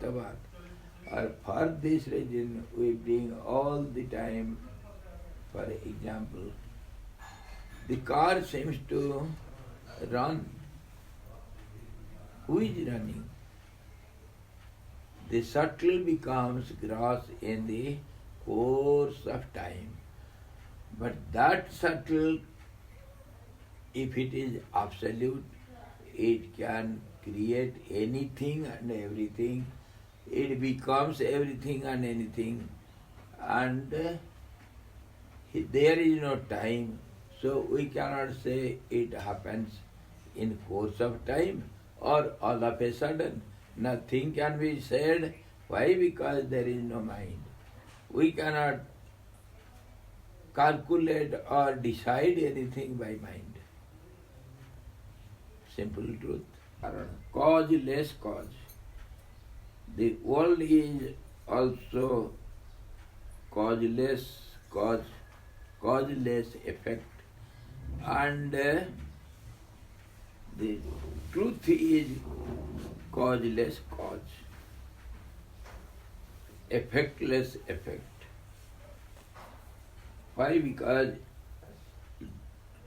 Ahmedabad. Or for this reason, we bring all the time, for example, the car seems to run. Who is running? The subtle becomes gross in the course of time. But that subtle, if it is absolute, it can create anything and everything. It becomes everything and anything. And there is no time. So we cannot say it happens in course of time or all of a sudden. Nothing can be said. Why? Because there is no mind. We cannot calculate or decide anything by mind. Simple truth. Causeless cause. The world is also causeless effect. And the truth is causeless cause. Effectless effect. Why? Because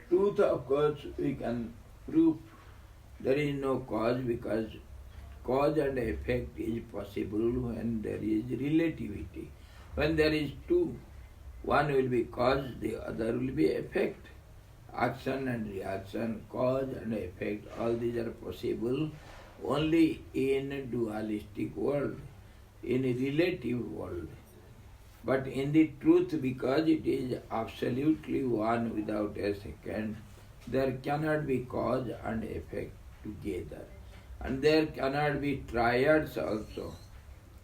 truth, of course, we can prove there is no cause, because cause and effect is possible when there is relativity. When there is two, one will be cause, the other will be effect. Action and reaction, cause and effect, all these are possible only in dualistic world, in a relative world. But in the truth, because it is absolutely one without a second, there cannot be cause and effect together. And there cannot be triads also.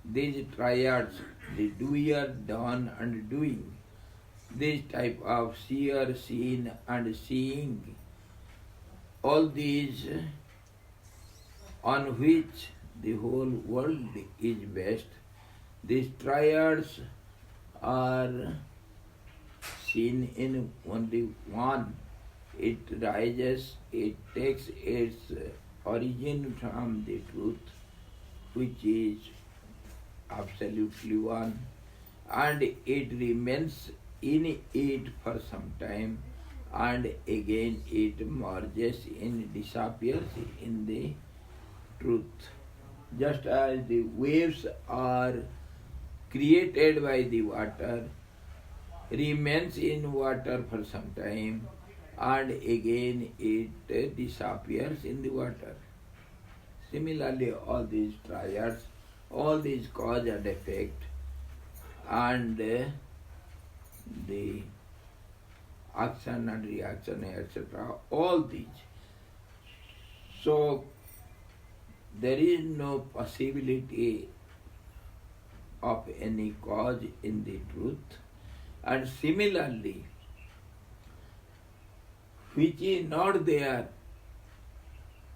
These triads, the doer, done and doing, this type of seer, seen and seeing, all these on which the whole world is based, these triads are seen in only one. It rises, it takes its origin from the truth, which is absolutely one, and it remains in it for some time, and again it merges in, disappears in the truth. Just as the waves are created by the water, remains in water for some time, and again it disappears in the water. Similarly, all these triads, all these cause and effect, and the action and reaction, etc., all these. So, there is no possibility of any cause in the truth. And similarly, which is not there,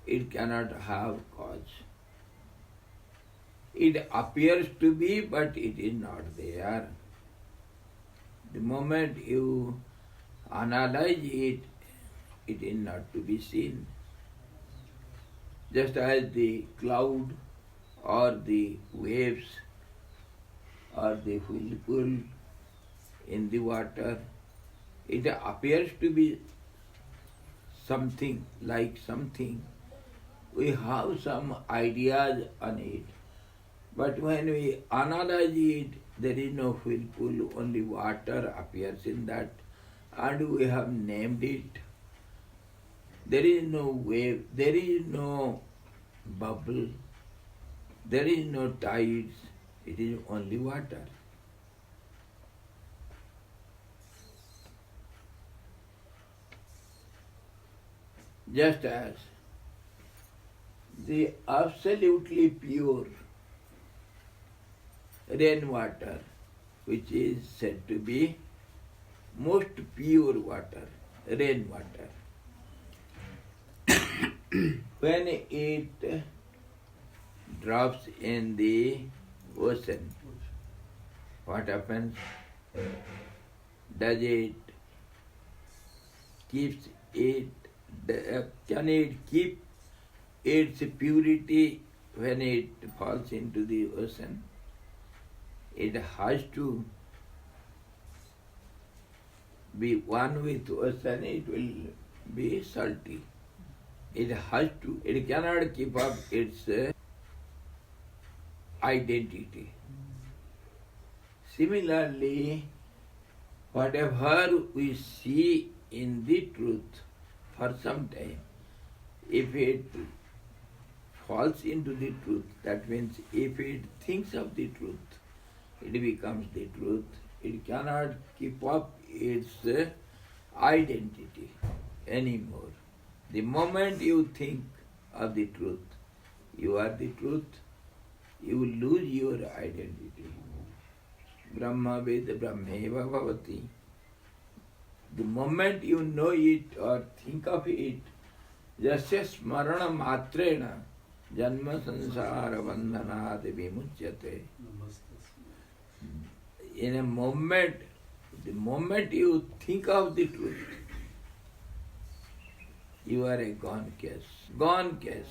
it cannot have cause. It appears to be, but it is not there. The moment you analyze it, it is not to be seen. Just as the cloud or the waves or the whirlpool in the water, it appears to be something, like something. We have some ideas on it. But when we analyze it, there is no whirlpool, only water appears in that, and we have named it. There is no wave, there is no bubble, there is no tides, it is only water. Just as the absolutely pure rainwater, which is said to be most pure water, rainwater, when it drops in the ocean, what happens? Does it keeps it? Can it keep its purity when it falls into the ocean, it has to be one with ocean, it will be salty. It has to, it cannot keep up its identity. Similarly, whatever we see in the truth for some time, if it falls into the truth, that means if it thinks of the truth, it becomes the truth. It cannot keep up its identity anymore. The moment you think of the truth, you are the truth, you will lose your identity. Brahma Veda Brahmeva Bhavati. The moment you know it or think of it, jasya smarana matrena janma sansara bandhanat vimuchyate. In a moment, the moment you think of the truth, you are a gone case. Gone case.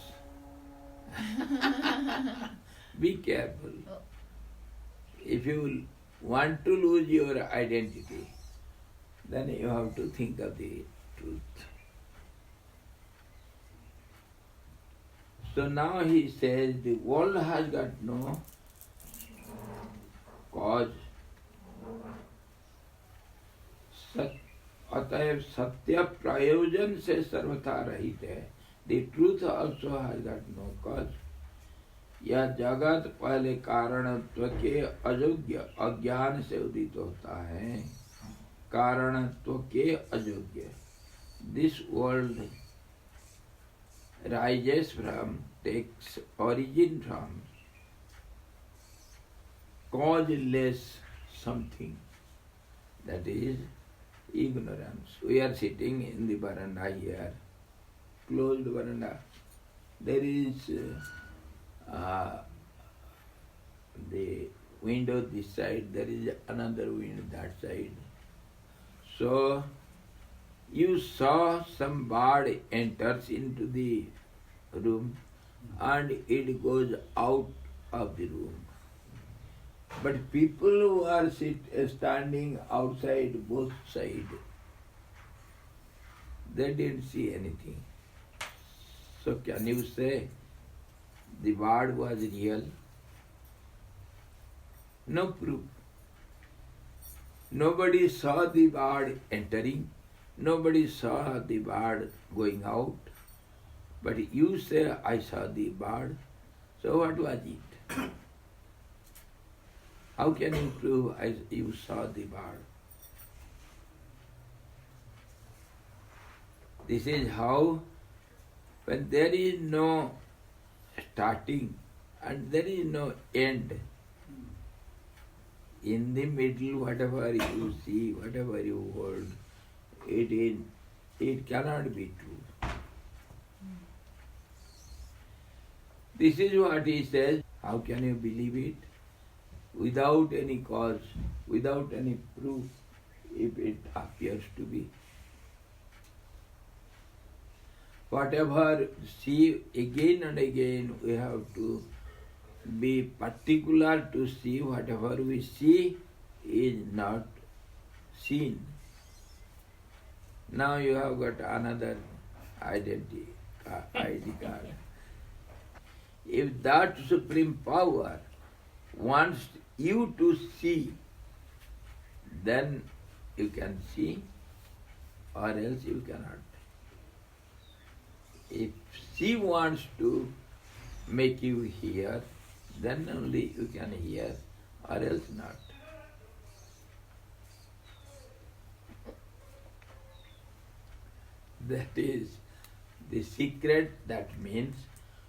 Be careful. If you want to lose your identity, then you have to think of the truth. So now he says the world has got no cause. अतएव सत्य प्रयोजन से सर्वथा रहित है. The truth also has got no cause. यह जगत पहले कारणत्व के अयोग्य अज्ञान से उदित होता है. कारणत्व के अयोग्य. This world rises from, takes origin from causeless something, that is ignorance. We are sitting in the veranda here, closed veranda. There is the window this side, there is another window that side. So you saw some bird enters into the room and it goes out of the room. But people who are standing outside both sides, they didn't see anything. So can you say the bird was real? No proof. Nobody saw the bird entering. Nobody saw the bird going out. But you say, I saw the bird. So what was it? How can you prove you saw the bird? This is how, when there is no starting and there is no end, in the middle, whatever you see, whatever you hold, it cannot be true. This is what he says. How can you believe it? Without any cause, without any proof, if it appears to be. Whatever see again and again, we have to be particular to see whatever we see is not seen. Now you have got another ID card. If that supreme power wants you to see, then you can see, or else you cannot. If she wants to make you hear, then only you can hear, or else not. That is the secret. That means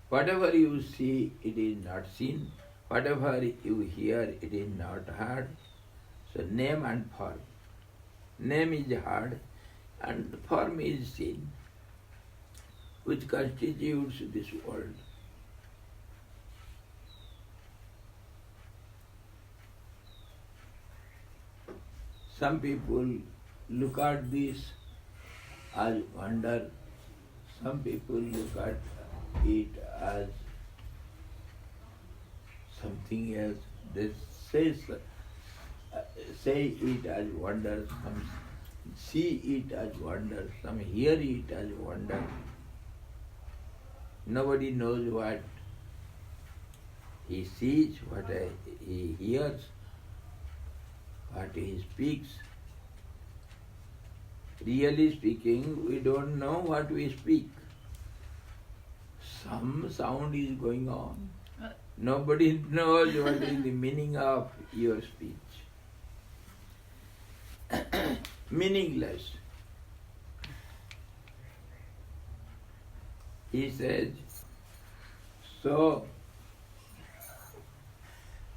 whatever you see, it is not seen. Whatever you hear, it is not heard. So name and form. Name is heard and form is seen, which constitutes this world. Some people look at this as wonder. Some people look at it as something else. They say it as wonder, some see it as wonder, some hear it as wonder. Nobody knows what he sees, what he hears, what he speaks. Really speaking, we don't know what we speak. Some sound is going on. Nobody knows what is the meaning of your speech. Meaningless. He says, so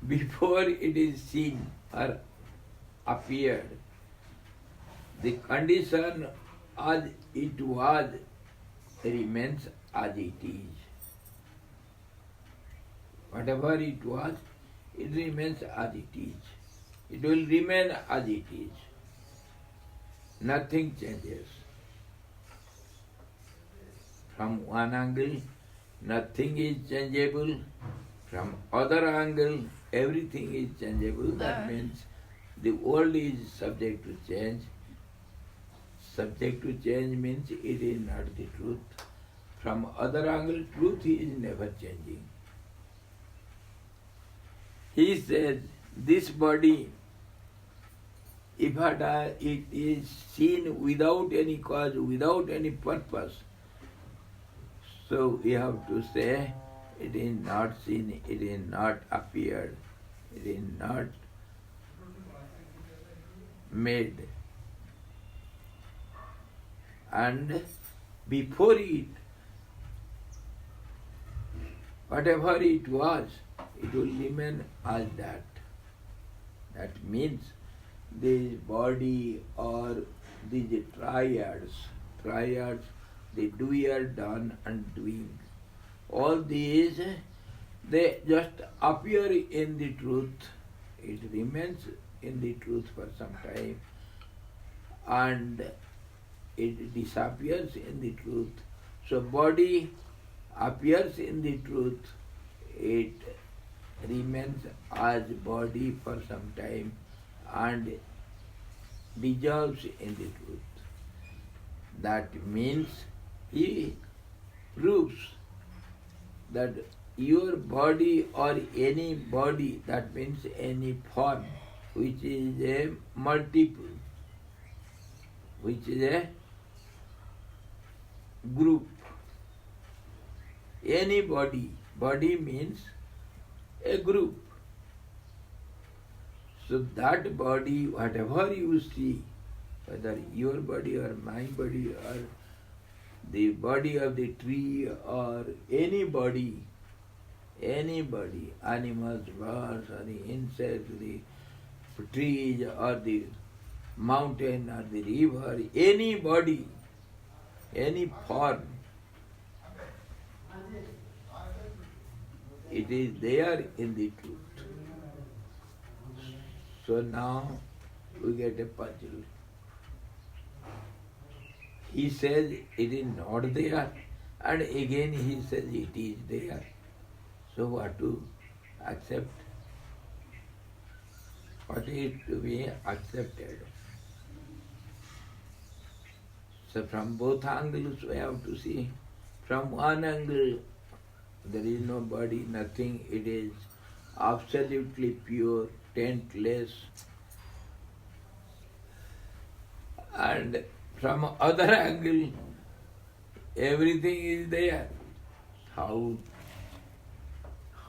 before it is seen or appeared, the condition as it was remains as it is. Whatever it was, it remains as it is. It will remain as it is. Nothing changes. From one angle, nothing is changeable. From other angle, everything is changeable. That means the world is subject to change. Subject to change means it is not the truth. From other angle, truth is never changing. He says, this body, if it is seen without any cause, without any purpose, so we have to say, it is not seen, it is not appeared, it is not made. And before it, whatever it was, it will remain as that. That means this body or these triads, the doer, done and doing, all these, they just appear in the truth. It remains in the truth for some time and it disappears in the truth. So body appears in the truth, it remains as body for some time and dissolves in the truth. That means he proves that your body or any body, that means any form, which is a multiple, which is a group. Any body means a group. So that body, whatever you see, whether your body or my body or the body of the tree or any body, animals, birds or the insects, the trees or the mountain or the river, any body, any form, it is there in the truth. So now we get a puzzle. He says it is not there, and again he says it is there. So what to accept? What is to be accepted? So from both angles we have to see. From one angle, there is no body, nothing, it is absolutely pure, taintless. And from other angle, everything is there. How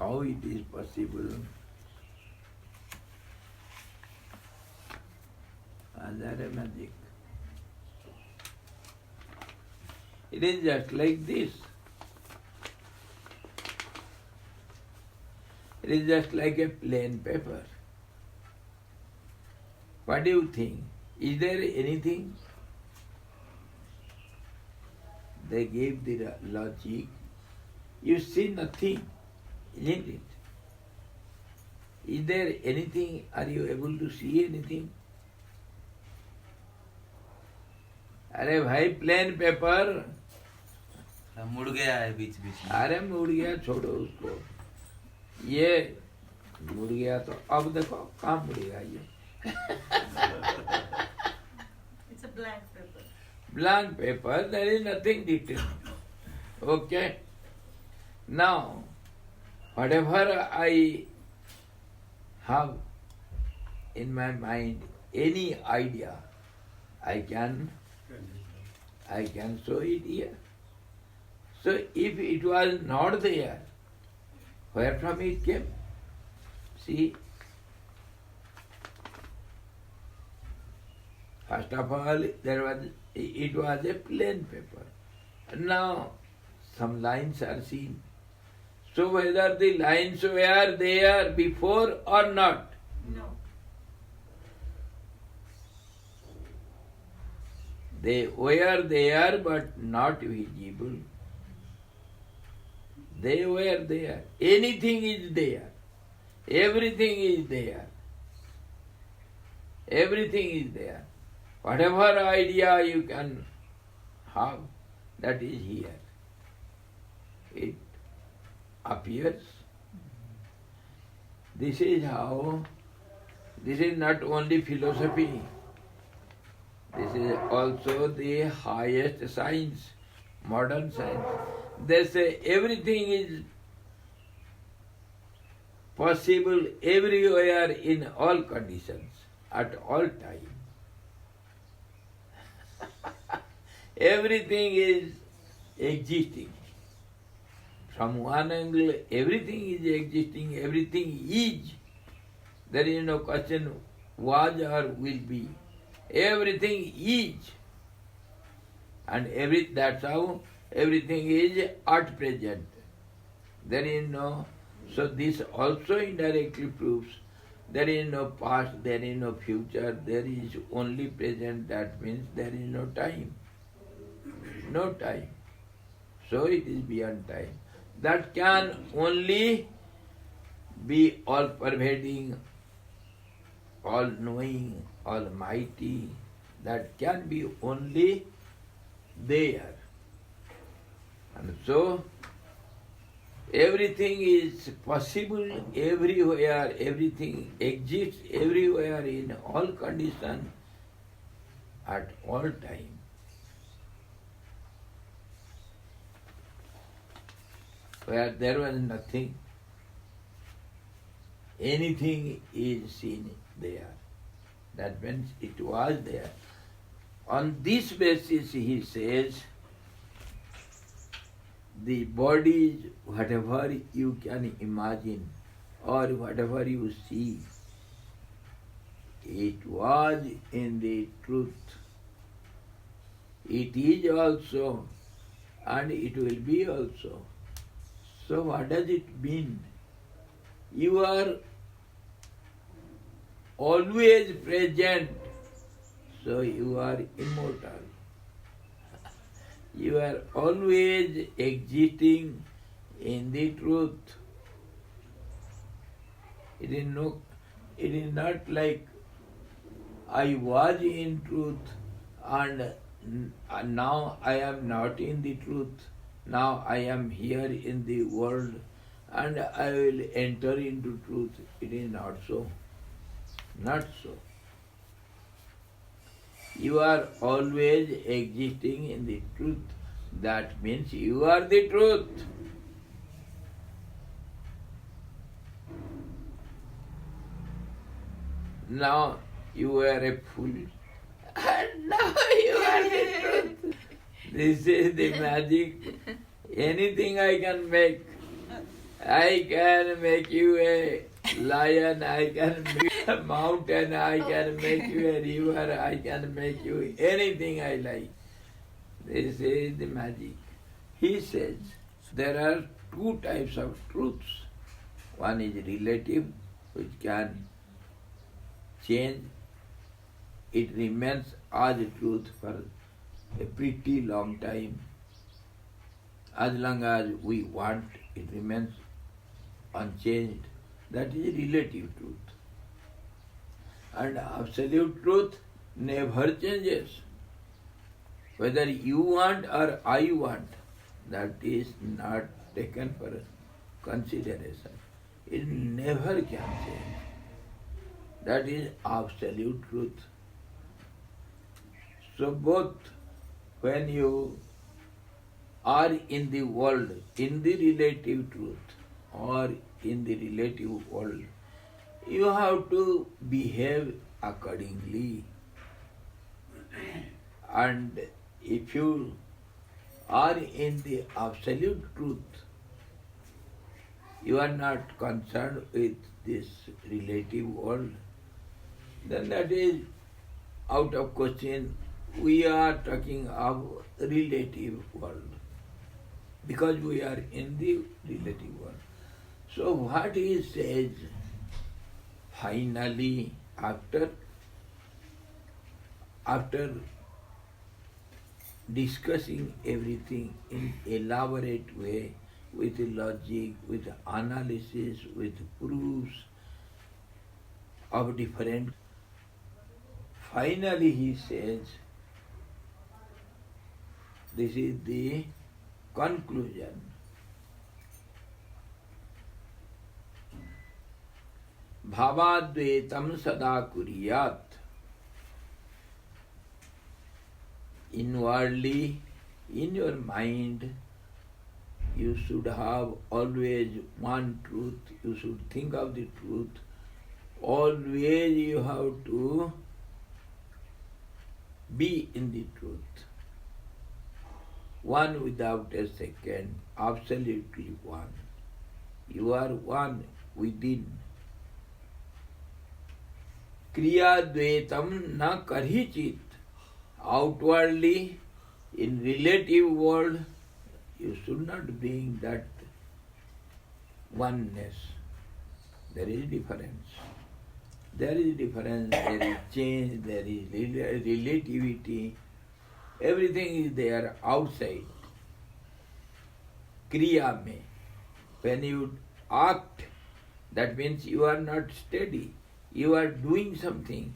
it is possible? Another magic. It is just like this. It is just like a plain paper. What do you think? Is there anything? They gave the logic. You see nothing, isn't it? Is there anything? Are you able to see anything? अरे भाई plain paper मुड़ गया है बीच बीच में। अरे मुड़ गया, छोड़ो उसको। ये मुड़ गया तो अब देखो कहाँ मुड़ेगा ये. It's a blank paper. Blank paper, there is nothing written. Okay? Now, whatever I have in my mind, any idea, I can show it here. So if it was not there, where from it came? See, first of all, it was a plain paper. And now some lines are seen. So whether the lines were there before or not? No. They were there but not visible. They were there. Anything is there. Everything is there. Everything is there. Whatever idea you can have, that is here. It appears. This is how, this is not only philosophy, this is also the highest science, modern science. They say everything is possible everywhere in all conditions, at all time. Everything is existing. From one angle, everything is existing, everything is. There is no question was or will be. Everything is. And that's how everything is at present. There is no, so this also indirectly proves there is no past, there is no future, there is only present. That means there is no time. No time. So it is beyond time. That can only be all-pervading, all-knowing, almighty. That can be only there. And so, everything is possible everywhere, everything exists everywhere in all conditions, at all time. Where there was nothing, anything is seen there. That means it was there. On this basis, he says, the body, whatever you can imagine or whatever you see, it was in the truth. It is also, and it will be also. So what does it mean? You are always present, so you are immortal. You are always existing in the truth. It is not like I was in truth and now I am not in the truth. Now I am here in the world and I will enter into truth. It is not so. Not so. You are always existing in the truth. That means you are the truth. Now you are a fool. And now you are the truth. This is the magic. Anything I can make. I can make you a lion, I can make you a mountain, I can make you a river, I can make you anything I like. This is the magic. He says there are two types of truths. One is relative, which can change. It remains as a truth for a pretty long time. As long as we want, it remains unchanged. That is relative truth. And absolute truth never changes. Whether you want or I want, that is not taken for consideration. It never can change. That is absolute truth. So both when you are in the world, in the relative truth or in the relative world, you have to behave accordingly. And if you are in the absolute truth, you are not concerned with this relative world, then that is out of question. We are talking of relative world because we are in the relative world. So what he says finally after discussing everything in elaborate way, with logic, with analysis, with proofs of different. Finally he says, this is the conclusion. Bhavadvetam sada kuriyat. Inwardly, in your mind, you should have always one truth. You should think of the truth. Always you have to be in the truth. One without a second, absolutely one. You are one within. Kriya dvetam na karhichit. Outwardly, in relative world, you should not bring that oneness. There is difference. There is difference, there is change, there is relativity. Everything is there outside. Kriya mein. When you act, that means you are not steady. You are doing something.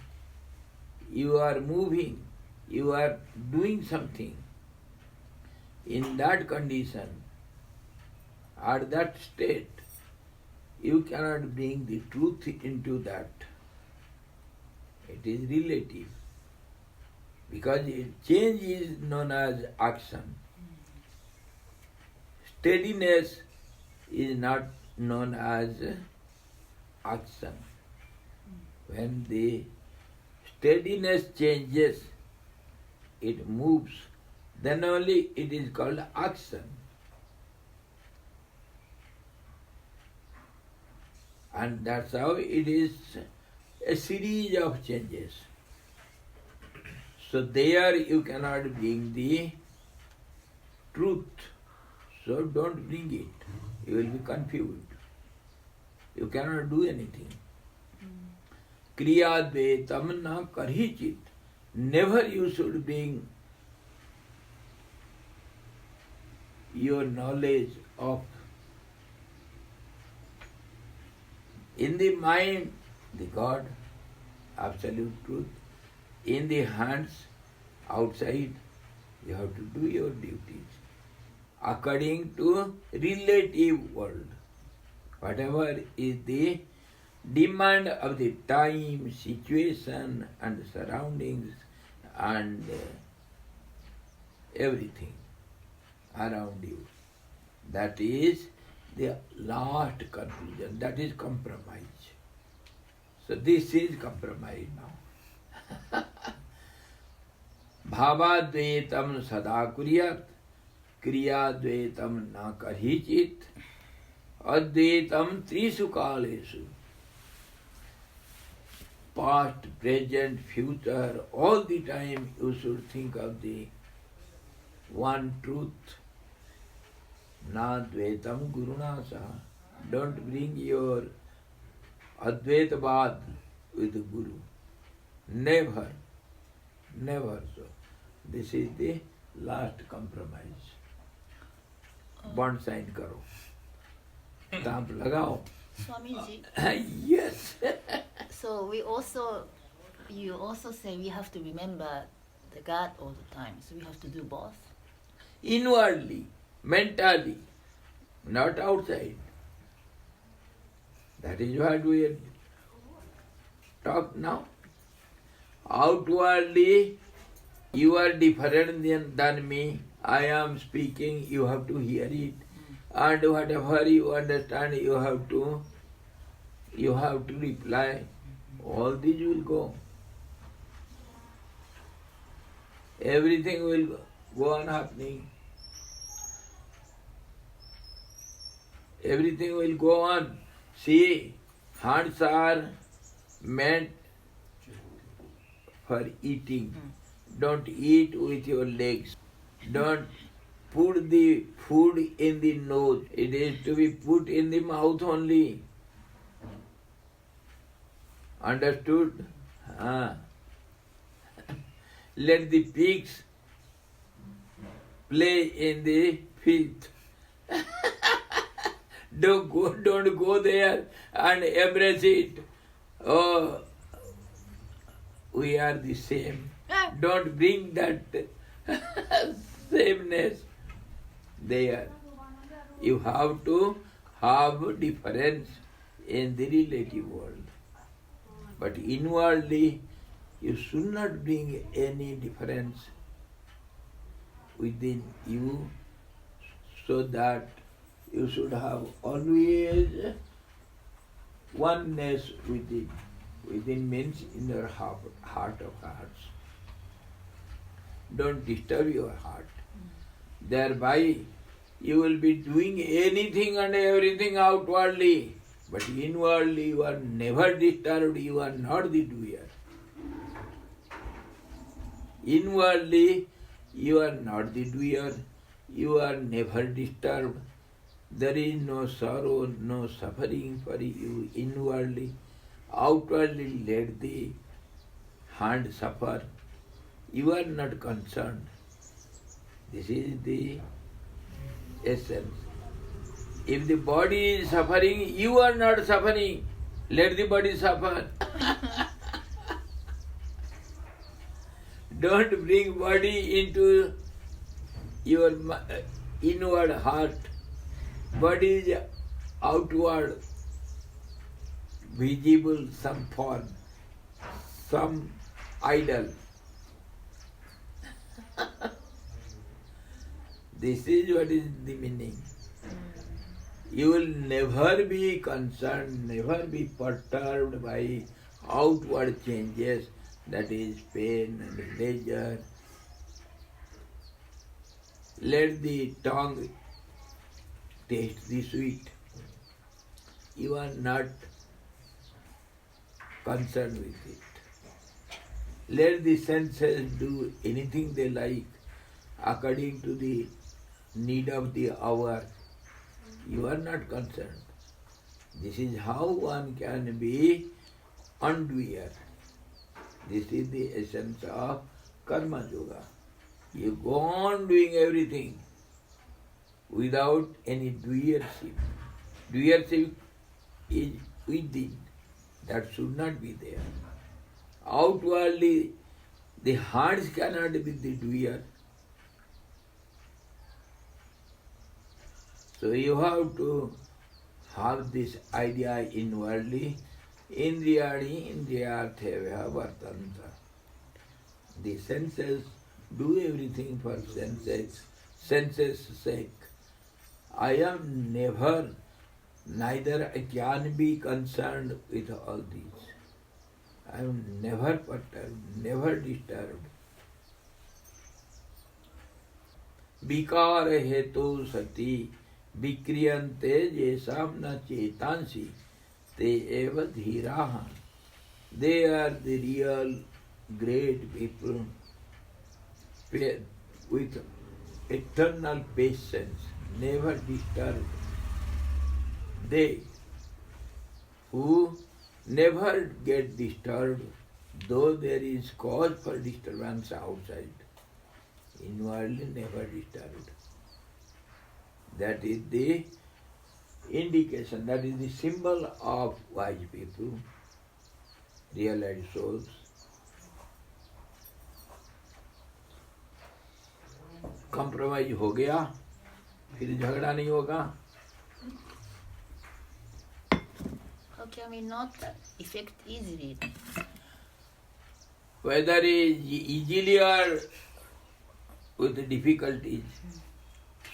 You are moving. You are doing something. In that condition, at that state, you cannot bring the truth into that. It is relative. Because change is known as action. Steadiness is not known as action. When the steadiness changes, it moves, then only it is called action. And that's how it is a series of changes. So there you cannot bring the truth. So don't bring it. You will be confused. You cannot do anything. Kriya dvetam na karhichit. Never you should bring your knowledge of in the mind the God, absolute truth, in the hands, outside, you have to do your duties according to relative world. Whatever is the demand of the time, situation and surroundings and everything around you. That is the last conclusion. That is compromise. So this is compromise now. Bhava dvetam sada kuryat, kriya dvetam na karhichit, advetam trisu kalesu. Past, present, future, all the time you should think of the one truth. Na dvetam guruna saha. Don't bring your advaitavad with the Guru. Never. Never so. This is the last compromise. Bond sign karo. Stamp lagao. Swamiji. Yes. So you also say we have to remember the God all the time. So we have to do both. Inwardly, mentally, not outside. That is what we talk now. Outwardly, you are different than me. I am speaking, you have to hear it. And whatever you understand, you have to reply. All these will go. Everything will go on happening. Everything will go on. See, hands are meant for eating. Don't eat with your legs. Don't put the food in the nose. It is to be put in the mouth only. Understood? Let the pigs play in the field. Don't go there and embrace it. Oh, we are the same. Don't bring that sameness there. You have to have difference in the relative world. But inwardly, you should not bring any difference within you, so that you should have always oneness within. Within means in your heart of hearts. Don't disturb your heart. Thereby you will be doing anything and everything outwardly, but inwardly you are never disturbed, you are not the doer. Inwardly you are not the doer, you are never disturbed. There is no sorrow, no suffering for you inwardly. Outwardly let the hand suffer. You are not concerned. This is the essence. If the body is suffering, you are not suffering. Let the body suffer. Don't bring body into your inward heart. Body is outward, visible, some form, some idol. This is what is the meaning. You will never be concerned, never be perturbed by outward changes, that is pain and pleasure. Let the tongue taste the sweet. You are not concerned with it. Let the senses do anything they like according to the need of the hour. You are not concerned. This is how one can be undoer. This is the essence of karma yoga. You go on doing everything without any doership. Doership is within. That should not be there. Outwardly, the hands cannot be the doer. So you have to have this idea inwardly. Indriyani indriyarthevya vartanta. The senses do everything for senses' sake. I am never, neither I can be concerned with all these. I am never perturbed, never disturbed. Vikara hetu sati vikriyante jesam na chetansi te eva dhiraha. They are the real great people with eternal patience, never disturbed. They who never get disturbed, though there is cause for disturbance outside, inwardly never disturbed. That is the indication, that is the symbol of wise people, realized souls. Compromise हो गया, फिर झगड़ा नहीं होगा. How can we not effect easily? Whether is easily or with difficulties.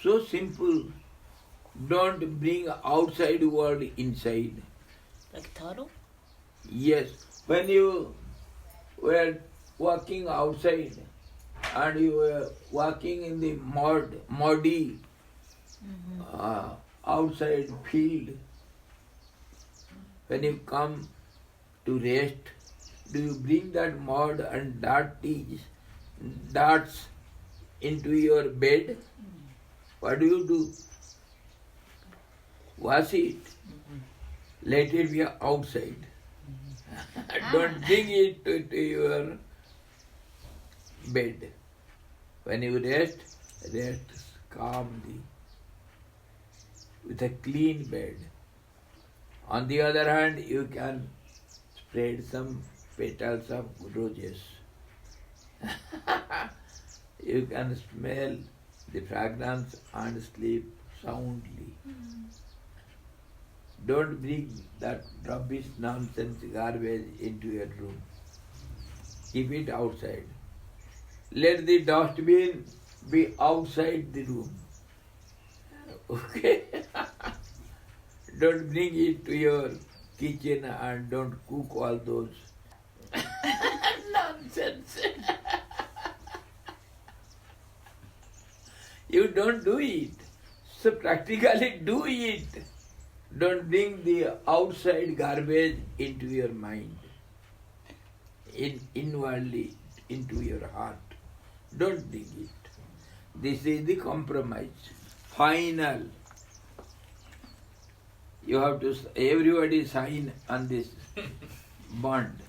So simple. Don't bring outside world inside. Like taro? Yes. When you were walking outside and you were walking in the muddy outside field, when you come to rest, do you bring that mud and darts into your bed? What do? Wash it. Let it be outside. Don't bring it to your bed. When you rest calmly with a clean bed. On the other hand, you can spread some petals of roses. You can smell the fragrance and sleep soundly. Don't bring that rubbish, nonsense, garbage into your room. Keep it outside. Let the dustbin be outside the room. Okay? Don't bring it to your kitchen and don't cook all those nonsense. You don't do it. So practically do it. Don't bring the outside garbage into your mind, inwardly into your heart. Don't bring it. This is the compromise. Final. You have to, everybody sign on this bond.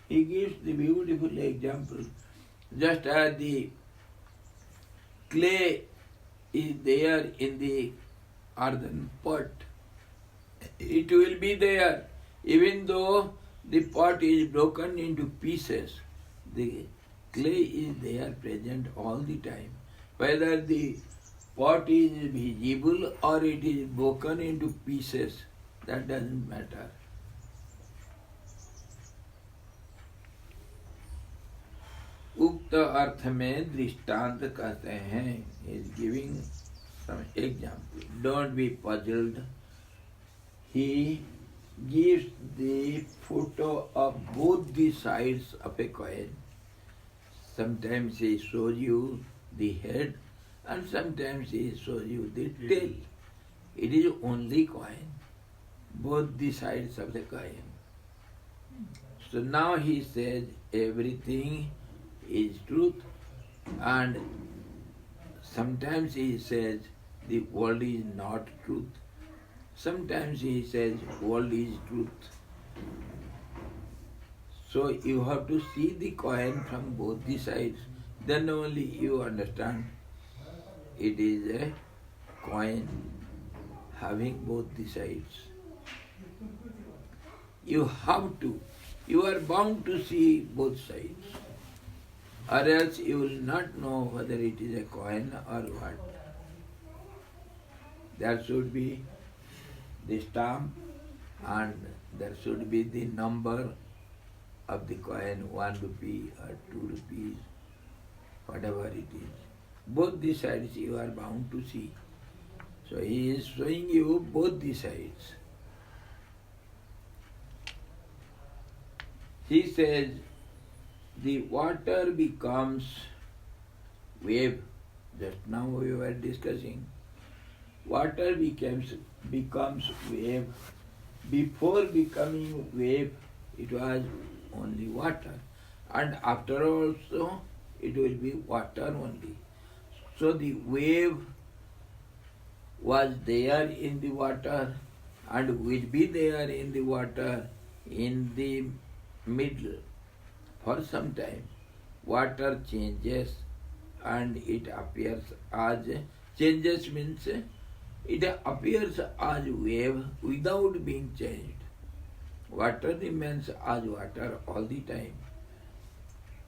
He gives the beautiful example. Just as the clay is there in the earthen pot, it will be there even though the pot is broken into pieces. The clay is there present all the time. Whether the pot is visible or it is broken into pieces, that doesn't matter. उक्त अर्थ में दृष्टांत कहते हैं, is giving some example. Don't be puzzled. He gives the photo of both the sides of a coin. Sometimes he shows you the head and sometimes he shows you the tail. It is only coin, both the sides of the coin. So now he says everything is truth, and sometimes he says the world is not truth. Sometimes he says world is truth. So you have to see the coin from both the sides. Then only you understand it is a coin having both the sides. You have to. You are bound to see both sides. Or else you will not know whether it is a coin or what. There should be the stamp and there should be the number of the coin, 1 rupee or 2 rupees, whatever it is. Both the sides you are bound to see. So he is showing you both the sides. He says, the water becomes wave. Just now we were discussing. Water becomes wave. Before becoming wave, it was only water. And after also, it will be water only. So the wave was there in the water and will be there in the water in the middle. For some time, water changes and it appears as, changes means it appears as wave without being changed. Water remains as water all the time.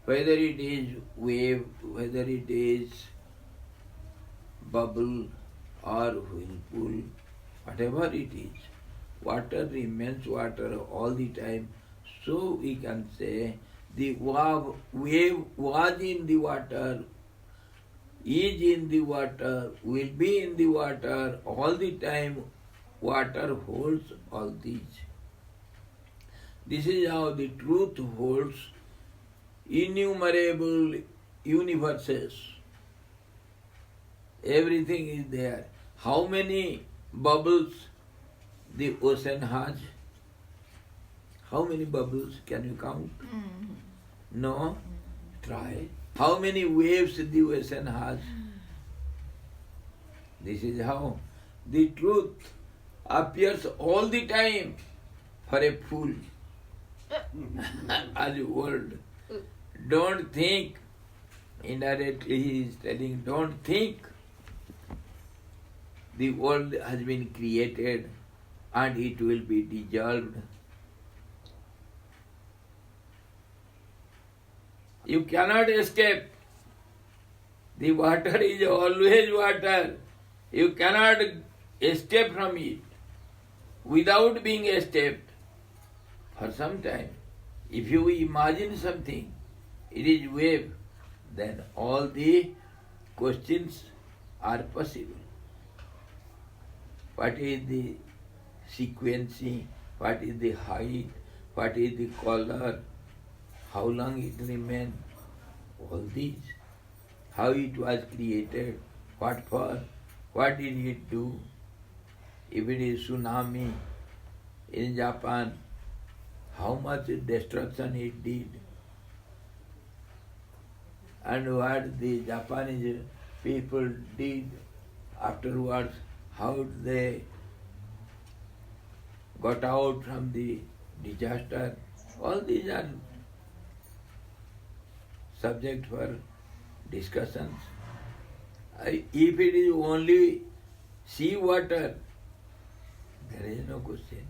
Whether it is wave, whether it is bubble or whirlpool whatever it is, water remains water all the time. So we can say the wave was in the water, is in the water, will be in the water all the time. Water holds all these. This is how the truth holds innumerable universes. Everything is there. How many bubbles the ocean has? How many bubbles can you count? No? Try. How many waves the ocean has? This is how the truth appears all the time for a fool. As a world. Don't think. Indirectly he is telling, don't think. The world has been created and it will be dissolved. You cannot escape. The water is always water. You cannot escape from it without being escaped for some time. If you imagine something, it is wave, then all the questions are possible. What is the sequencing? What is the height? What is the color? How long it remains? All these. How it was created? What for? What did it do? If it is tsunami in Japan, how much destruction it did? And what the Japanese people did afterwards, how they got out from the disaster. All these are subject for discussions. If it is only sea water, there is no question.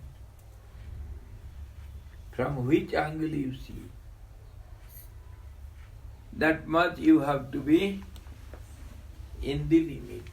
From which angle you see? That much you have to be in the limit.